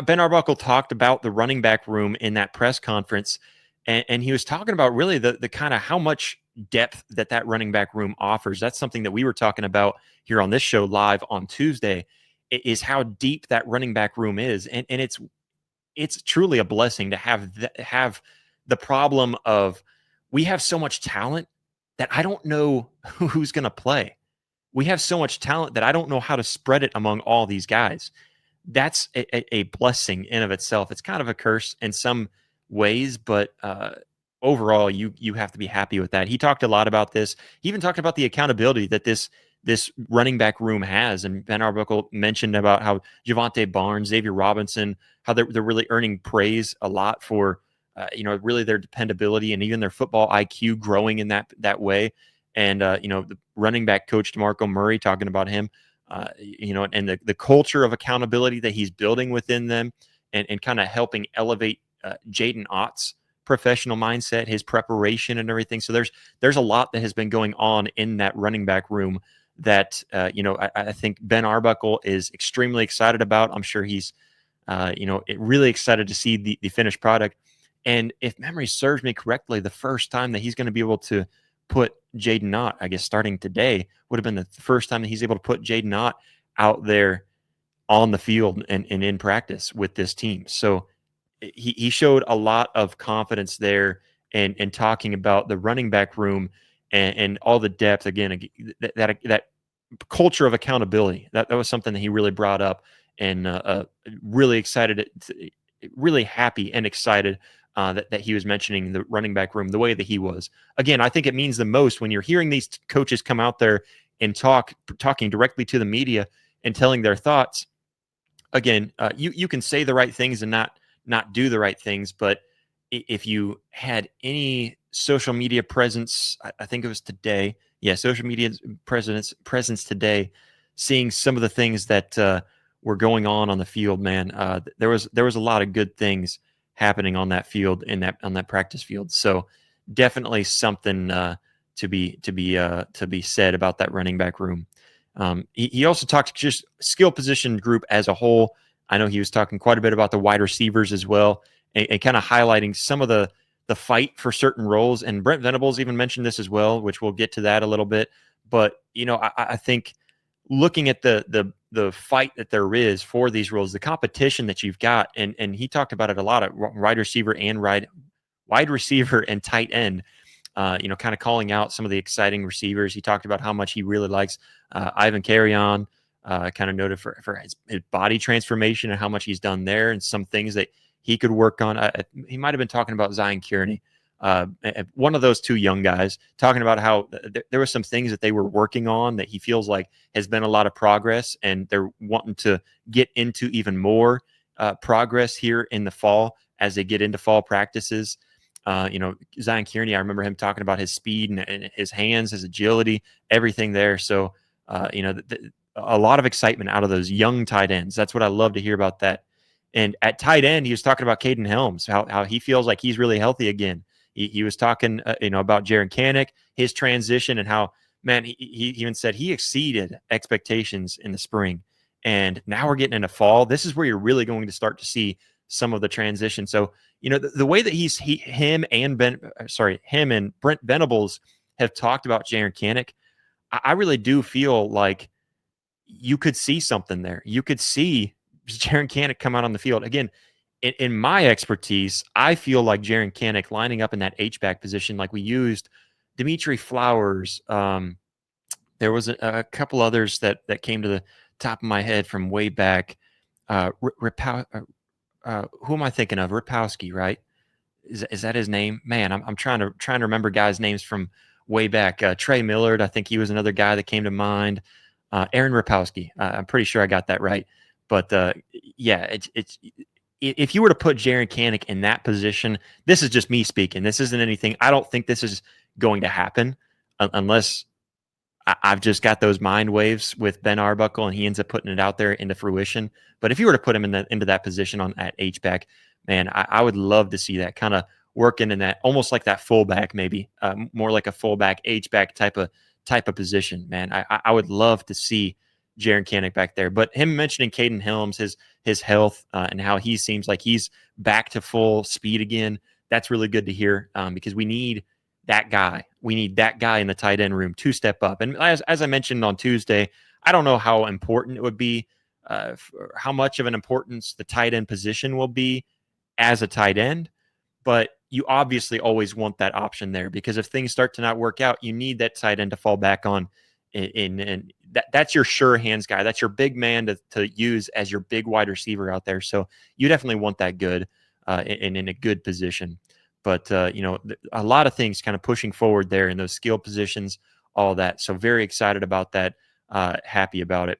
Ben Arbuckle talked about the running back room in that press conference, and he was talking about really the kind of how much depth that running back room offers. That's something that we were talking about here on this show live on Tuesday, is how deep that running back room is, and it's truly a blessing to have the problem of we have so much talent that I don't know who's going to play. We have so much talent that I don't know how to spread it among all these guys. That's a blessing in of itself. It's kind of a curse in some ways, but overall, you have to be happy with that. He talked a lot about this. He even talked about the accountability that this running back room has. And Ben Arbuckle mentioned about how Javonte Barnes, Xavier Robinson, how they're really earning praise a lot for really their dependability and even their football IQ growing in that way. And the running back coach DeMarco Murray talking about him, and the culture of accountability that he's building within them, and kind of helping elevate Jaden Ott's professional mindset, his preparation, and everything. So there's a lot that has been going on in that running back room that I think Ben Arbuckle is extremely excited about. I'm sure he's really excited to see the finished product. And if memory serves me correctly, the first time that he's going to be able to put Jaden Ott, I guess starting today, would have been the first time that he's able to put Jaden Ott out there on the field and in practice with this team. So he showed a lot of confidence there and talking about the running back room and all the depth. Again, that culture of accountability, that was something that he really brought up, and really excited, really happy and excited that he was mentioning the running back room the way that he was. Again, I think it means the most when you're hearing these coaches come out there and talking directly to the media and telling their thoughts. Again, you can say the right things and not do the right things, but if you had any social media presence, I think it was today, social media presence today, seeing some of the things that were going on the field, man, there was a lot of good things happening on that field, on that practice field. So definitely something to be said about that running back room. He also talked just skill position group as a whole. I know he was talking quite a bit about the wide receivers as well, and kind of highlighting some of the fight for certain roles. And Brent Venables even mentioned this as well, which we'll get to that a little bit. But I think looking at the fight that there is for these roles, the competition that you've got, and he talked about it a lot at wide receiver and tight end. Kind of calling out some of the exciting receivers. He talked about how much he really likes Ivan Carrion, kind of noted for his body transformation and how much he's done there, and some things that he could work on. He might have been talking about Zion Kearney, one of those two young guys, talking about how there were some things that they were working on that he feels like has been a lot of progress, and they're wanting to get into even more progress here in the fall as they get into fall practices. Zion Kearney, I remember him talking about his speed and his hands, his agility, everything there. So, a lot of excitement out of those young tight ends. That's what I love to hear about that. And at tight end, he was talking about Caden Helms, how he feels like he's really healthy again. He was talking, about Jaron Kanik, his transition, and how, man, he even said he exceeded expectations in the spring. And now we're getting into fall. This is where you're really going to start to see some of the transition. So, the way that him and Brent Venables have talked about Jaron Kanik, I really do feel like you could see something there. You could see Jaron Kanik come out on the field. Again, in my expertise, I feel like Jaron Kanik lining up in that H-back position, like we used Dimitri Flowers. There was a couple others that came to the top of my head from way back. Who am I thinking of? Ripowski, right? Is that his name? Man, I'm trying to remember guys' names from way back. Trey Millard, I think he was another guy that came to mind. Aaron Ripowski, I'm pretty sure I got that right. But it's if you were to put Jaron Kanik in that position, this is just me speaking. This isn't anything. I don't think this is going to happen unless I've just got those mind waves with Ben Arbuckle and he ends up putting it out there into fruition. But if you were to put him into that position at H-back, man, I would love to see that kind of working in that, almost like that fullback, maybe more like a fullback H-back type of position, man. I would love to see Jaron Kanek back there. But him mentioning Caden Helms, his health, and how he seems like he's back to full speed again, that's really good to hear, because we need that guy. We need that guy in the tight end room to step up. And as I mentioned on Tuesday, I don't know how important it would be, how much of an importance the tight end position will be as a tight end, but you obviously always want that option there, because if things start to not work out, you need that tight end to fall back on. And that's your sure hands guy. That's your big man to use as your big wide receiver out there. So you definitely want that good, and in a good position. But a lot of things kind of pushing forward there in those skill positions, all that. So very excited about that. Happy about it.